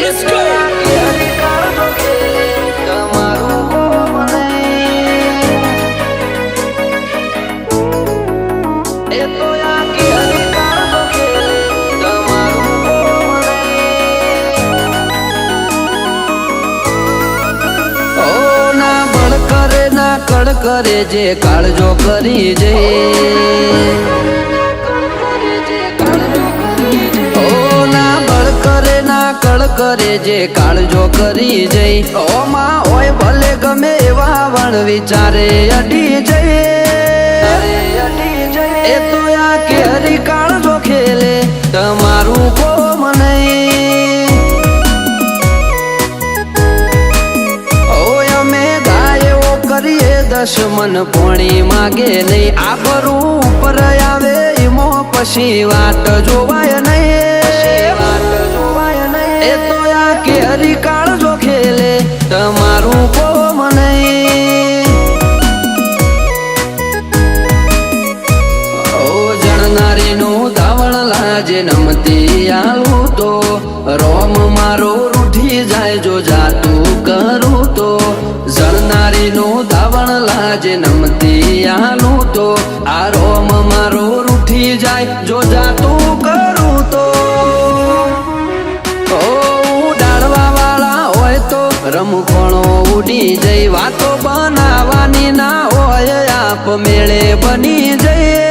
Let's go. કળ કરે જે કાળજો કરી જે ઓ ના બળ કરે ના કળ કરે જે કાળજો કરી જઈ ઓ માં હોય ભલે ગમે એવા વણ વિચારે અડી જઈએ એ તો આ કે હરી કાળજો ખેલે તમારું કોમ નહીં દશમન પોણી માગે નહીં આબરૂ ઉપર આવે ઈમો પછી વાત જોવાય નહીં એ તો આ કે હરી કાળજો ખેલે તમારું કોમ નહીં ઓ જણનારીનું ધાવણ લાજે નમતી આલું તો રોમ મારો રૂઠી જાય જો જાતું કરું તો જણનારીનું ધાવણ લાજે નમતી આલું તો આ રોમ મારો રૂઠી જાય જો જાતું કરું તો ડાળવા વાળા હોય તો રમખોણો ઉડી જઈ વાતો બનાવવાની ના હોય આપ મેળે બની જઈએ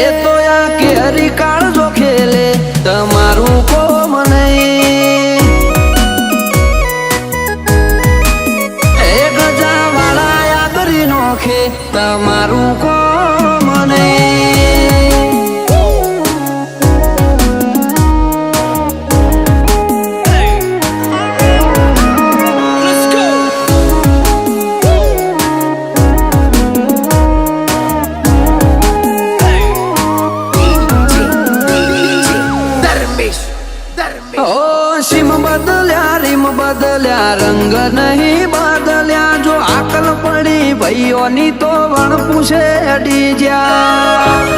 એ તો આ કે હરી કાળજો ખેલે તમારું કોમ નહીં તમારું કોમ નહીં Let's go. ઓ સીમ બદલ્યા રીમ બદલ્યા રંગ નહીં બદલ્યા જો આકલ પડી ભાઈઓની તો વણ પૂછે અડી જ્યાં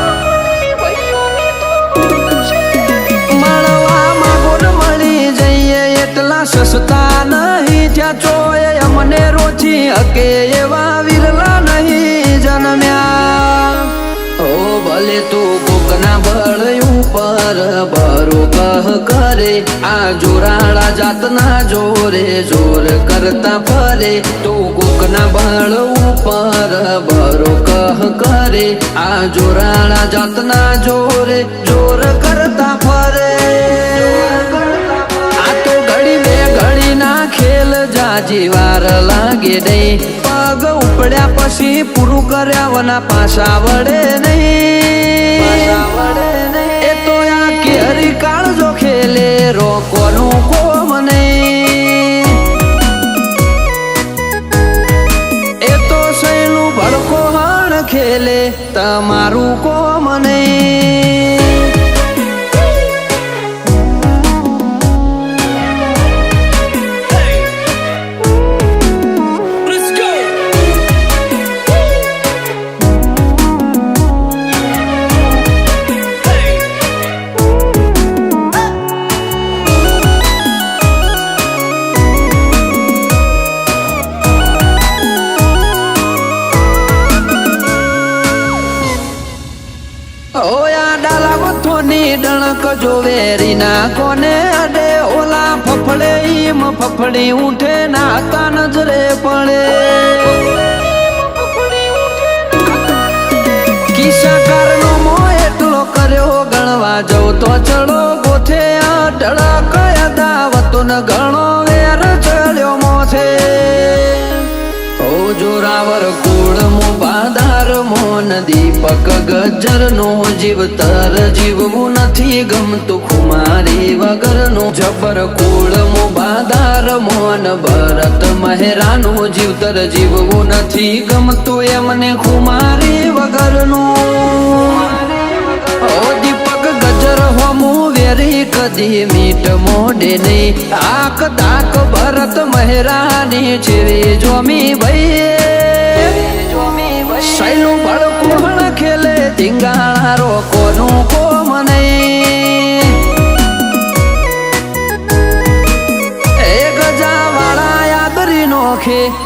મળવા માગોડ મળી જઈએ એટલા સસ્તા નહીં ત્યાં ચોય અમને રોચી હકે એવા વિરલા નહીં જન્મ્યા ઓ ભલે તું કોકના બળ ઉપર બરો કહ કરે આ જોરાળા જાતના જોરે જોર કરતા ફરે તું કોકના બળ ઉપર બરો કહ કરે આ જોરાળા જાતના જોરે જોર કરતા ફરે આ તો ઘડી બે ઘડી ના ખેલ જાજી વાર લાગે નહીં પગ ઉપડ્યા પછી પૂરું કર્યા વના પાછા વડે નહીં એ તો આ કે હરી કાળજો ખેલે રોકોનું કોમ નહીં એ તો સૈનું ભડકો હણ ખેલે તમારું કોમ નહીં Let's go. ઓયા ડાલા વથોની ડણક જોવેરી ના કોને અડે ઓલા ફફડે ઈમ ફફડી ઉઠે ના તા નજરે પડે કિસ્સાકારનો મો એટલો કર્યો ગણવા જવું તો ચડો ગોથે અઢળક અદાવતો ન ગણો વેર ચડ્યો મોથે ઓ જોરાવર કુળ મો બાધાર મોન દીપક ગજર નો જીવતર જીવવું નથી ગમતું ખુમારી વગરનું જબર કુળ મો બાધાર મોન ભરત મહેરાનું જીવતર જીવવું નથી ગમતું એમને ખુમારી વગરનું ઓ દીપક ગજર હોમું વેરી કદી મીટ મોડે નહીં આક દાક ભરત મહેરાની જેવી જોમી ભાઈ સૈલું ભડકું ખેલે ધીંગાણા રોકોનું કોમ નહીં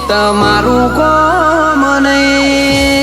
તમારું કોમ નહીં.